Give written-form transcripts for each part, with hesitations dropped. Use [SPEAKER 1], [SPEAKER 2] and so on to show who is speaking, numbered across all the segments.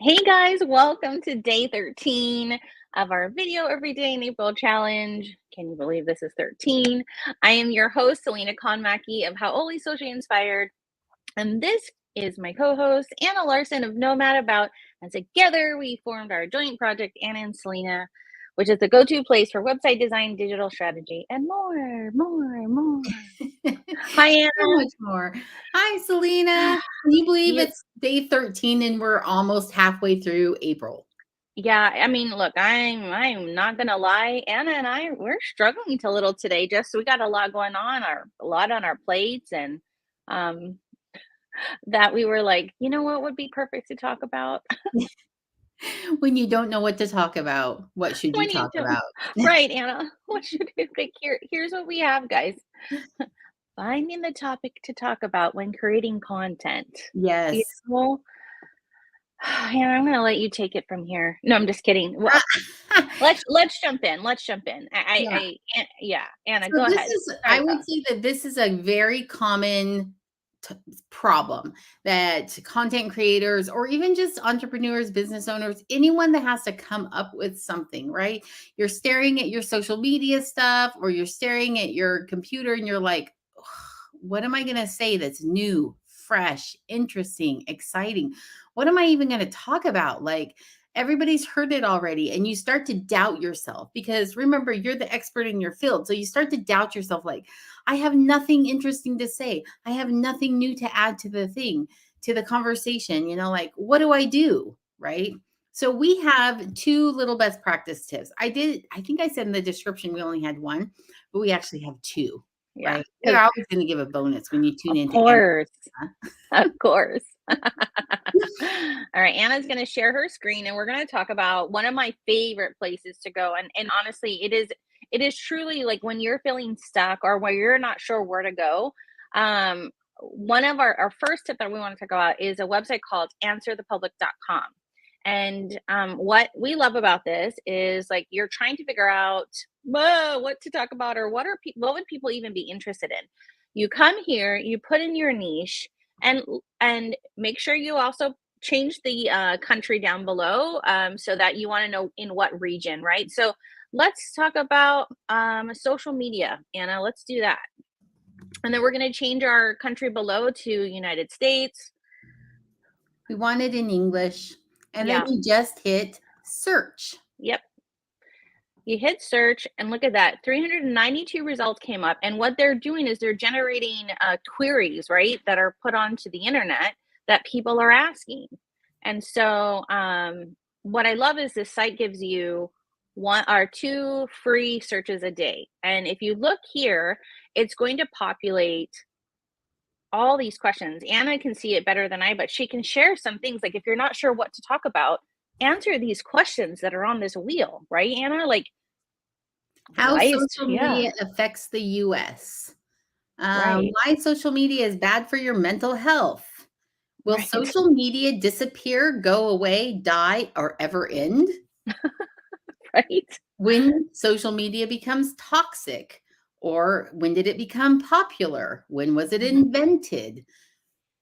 [SPEAKER 1] Hey guys, welcome to day 13 of our video every day in April challenge. Can you believe this is 13? I am your host, Selena Conmackey of How Only Socially Inspired, and this is my co-host, Anna Larson of Nomad About, and together we formed our joint project, Anna and Selena, which is the go-to place for website design, digital strategy, and more. Hi,
[SPEAKER 2] So
[SPEAKER 1] Anna.
[SPEAKER 2] much more. Hi, Selena. Can you believe
[SPEAKER 1] You,
[SPEAKER 2] it's day 13 and we're almost halfway through April?
[SPEAKER 1] Yeah, I mean, look, I'm not gonna lie, Anna and we're struggling a little today. Just we got a lot going on, a lot on our plates, and um, that we were like, you know what would be perfect to talk about
[SPEAKER 2] When you don't know what to talk about, what should you
[SPEAKER 1] when you
[SPEAKER 2] talk
[SPEAKER 1] don't,
[SPEAKER 2] about?
[SPEAKER 1] right, Anna? What should we like? Here's what we have, guys. Finding the topic to talk about when creating content. You
[SPEAKER 2] Yes.
[SPEAKER 1] know, Anna, I'm gonna let you take it from here. No, I'm just kidding. Well, let's jump in. Let's jump in.
[SPEAKER 2] Yeah.
[SPEAKER 1] Yeah, Anna,
[SPEAKER 2] So
[SPEAKER 1] go
[SPEAKER 2] this
[SPEAKER 1] ahead.
[SPEAKER 2] is,
[SPEAKER 1] Start
[SPEAKER 2] I
[SPEAKER 1] us
[SPEAKER 2] would
[SPEAKER 1] off.
[SPEAKER 2] say that this is a very common t- problem that content creators or even just entrepreneurs, business owners, anyone that has to come up with something, right? You're staring at your social media stuff or you're staring at your computer and you're like, "Ugh, what am I going to say that's new, fresh, interesting, exciting? What am I even going to talk about? Like, everybody's heard it already, and you start to doubt yourself because remember, you're the expert in your field. So you start to doubt yourself like, I have nothing interesting to say. I have nothing new to add to the thing, to the conversation. Like, what do I do? Right. So we have two little best practice tips. I think I said in the description we only had one, but we actually have two,
[SPEAKER 1] Yeah,
[SPEAKER 2] right? We're
[SPEAKER 1] because
[SPEAKER 2] always going to give a bonus when you tune
[SPEAKER 1] of
[SPEAKER 2] into Anna.
[SPEAKER 1] course, of course. All right, Anna's going to share her screen, and we're going to talk about one of my favorite places to go. And honestly, it is truly like when you're feeling stuck or where you're not sure where to go. One of our first tip that we want to talk about is a website called answerthepublic.com. And what we love about this is like you're trying to figure out what to talk about or what would people even be interested in. You come here, you put in your niche, and make sure you also change the country down below so that you want to know in what region, right? So let's talk about social media, Anna. Let's do that, and then we're going to change our country below to United States.
[SPEAKER 2] We want it in English. And then
[SPEAKER 1] Yeah.
[SPEAKER 2] you just hit search.
[SPEAKER 1] Yep. You hit search, and look at that, 392 results came up. And what they're doing is they're generating queries, right, that are put onto the internet that people are asking. And so, what I love is this site gives you one or two free searches a day. And if you look here, it's going to populate all these questions. Anna can see it better than I, but she can share some things. Like if you're not sure what to talk about, answer these questions that are on this wheel, right, Anna? Like,
[SPEAKER 2] How
[SPEAKER 1] why is
[SPEAKER 2] social
[SPEAKER 1] yeah,
[SPEAKER 2] media affects the US.
[SPEAKER 1] right,
[SPEAKER 2] Why social media is bad for your mental health. Will
[SPEAKER 1] right,
[SPEAKER 2] social media disappear, go away, die, or ever end?
[SPEAKER 1] right,
[SPEAKER 2] When social media becomes toxic, or when did it become popular? When was it
[SPEAKER 1] mhm,
[SPEAKER 2] invented?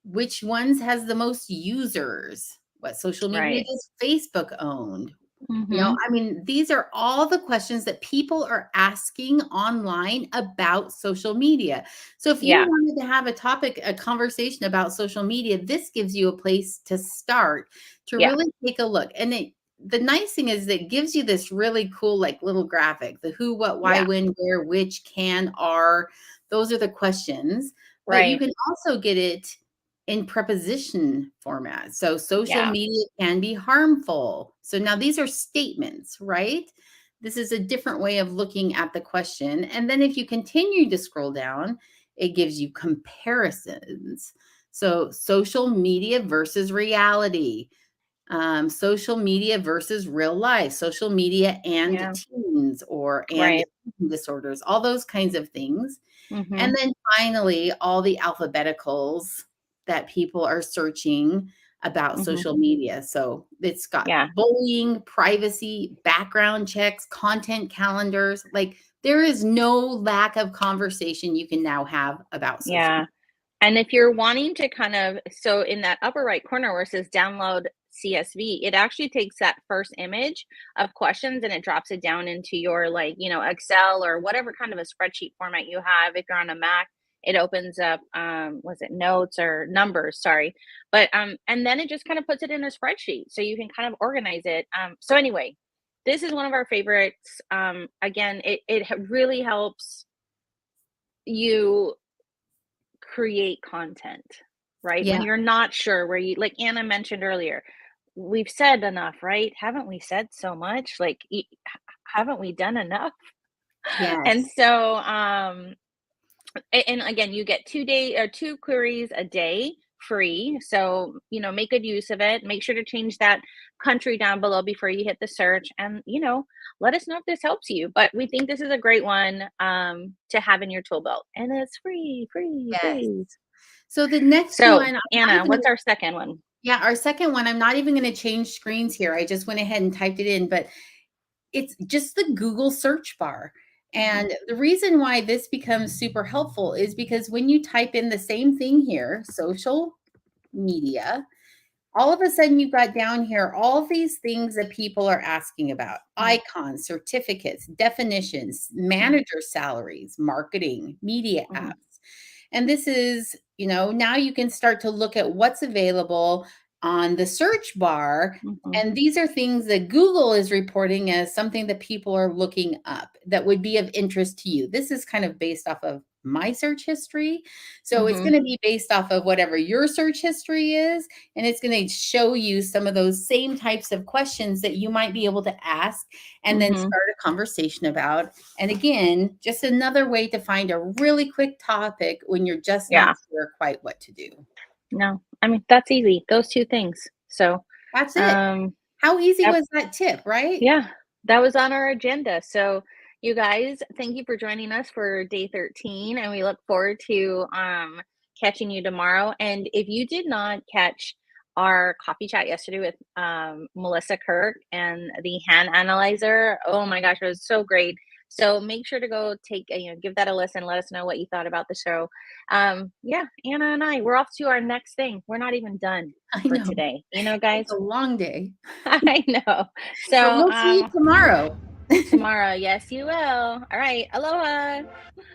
[SPEAKER 2] Which ones has the most users? What social media
[SPEAKER 1] right,
[SPEAKER 2] does Facebook own?
[SPEAKER 1] mhm,
[SPEAKER 2] I mean, these are all the questions that people are asking online about social media. So if you
[SPEAKER 1] yeah,
[SPEAKER 2] wanted to have a conversation about social media, this gives you a place to start to
[SPEAKER 1] yeah,
[SPEAKER 2] really take a look. And the nice thing is that it gives you this really cool, like little graphic, the who, what, why,
[SPEAKER 1] yeah,
[SPEAKER 2] when, where, which, can, are. Those are the questions. But you
[SPEAKER 1] right,
[SPEAKER 2] can also get it in preposition format. So social
[SPEAKER 1] yeah,
[SPEAKER 2] media can be harmful. So now these are statements, right? This is a different way of looking at the question. And then if you continue to scroll down, it gives you comparisons. So social media versus reality, social media versus real life, social media and
[SPEAKER 1] yeah,
[SPEAKER 2] teens and
[SPEAKER 1] right,
[SPEAKER 2] eating disorders, all those kinds of things. And
[SPEAKER 1] mhm,
[SPEAKER 2] then finally, all the alphabeticals that people are searching about
[SPEAKER 1] mhm,
[SPEAKER 2] social media. So it's got
[SPEAKER 1] yeah,
[SPEAKER 2] bullying, privacy, background checks, content calendars. Like there is no lack of conversation you can now have about social
[SPEAKER 1] yeah.
[SPEAKER 2] media.
[SPEAKER 1] And if you're wanting to kind of, so in that upper right corner where it says download CSV, it actually takes that first image of questions and it drops it down into your like, Excel or whatever kind of a spreadsheet format you have. If you're on a Mac, it opens up was it notes or numbers, sorry. But and then it just kind of puts it in a spreadsheet so you can kind of organize it. So anyway, this is one of our favorites. Again, really helps you create content, right? When
[SPEAKER 2] Yeah.
[SPEAKER 1] you're not sure where you, like Anna mentioned earlier, we've said enough, right? Haven't we said so much? Like, haven't we done enough? And
[SPEAKER 2] Yes.
[SPEAKER 1] so, and again, you get 2 day or two queries a day free. So, make good use of it. Make sure to change that country down below before you hit the search. And, let us know if this helps you. But we think this is a great one to have in your tool belt. And it's free, free,
[SPEAKER 2] Yes.
[SPEAKER 1] free.
[SPEAKER 2] So the next
[SPEAKER 1] So,
[SPEAKER 2] one, I'm not
[SPEAKER 1] Anna,
[SPEAKER 2] even
[SPEAKER 1] what's our second one?
[SPEAKER 2] yeah, our second one, I'm not even gonna change screens here. I just went ahead and typed it in, but it's just the Google search bar.
[SPEAKER 1] Mhm,
[SPEAKER 2] And the reason why this becomes super helpful is because when you type in the same thing here, social media, all of a sudden you've got down here all these things that people are asking about:
[SPEAKER 1] mm,
[SPEAKER 2] icons, certificates, definitions,
[SPEAKER 1] mm,
[SPEAKER 2] manager salaries, marketing, media
[SPEAKER 1] mhm,
[SPEAKER 2] apps. And this is, now you can start to look at what's available on the search bar.
[SPEAKER 1] mhm,
[SPEAKER 2] And these are things that Google is reporting as something that people are looking up that would be of interest to you. This is kind of based off of my search history. So it's
[SPEAKER 1] mhm,
[SPEAKER 2] going to be based off of whatever your search history is. And it's going to show you some of those same types of questions that you might be able to ask and then
[SPEAKER 1] mhm.
[SPEAKER 2] start a conversation about. And again, just another way to find a really quick topic when you're just not
[SPEAKER 1] Yeah.
[SPEAKER 2] sure quite what to do.
[SPEAKER 1] No, I mean, that's easy. Those two things. So,
[SPEAKER 2] That's it.
[SPEAKER 1] um,
[SPEAKER 2] How easy
[SPEAKER 1] yep.
[SPEAKER 2] was that tip, right?
[SPEAKER 1] Yeah, that was on our agenda. So, you guys, thank you for joining us for day 13, and we look forward to catching you tomorrow. And if you did not catch our coffee chat yesterday with Melissa Kirk and the hand analyzer, oh my gosh, it was so great. So make sure to go give that a listen. Let us know what you thought about the show. Yeah, Anna and we're off to our next thing. We're not even done
[SPEAKER 2] I
[SPEAKER 1] for
[SPEAKER 2] know.
[SPEAKER 1] today,
[SPEAKER 2] It's
[SPEAKER 1] guys.
[SPEAKER 2] a long day,
[SPEAKER 1] I know. So,
[SPEAKER 2] but we'll see you tomorrow.
[SPEAKER 1] tomorrow, yes, you will. All right. Aloha.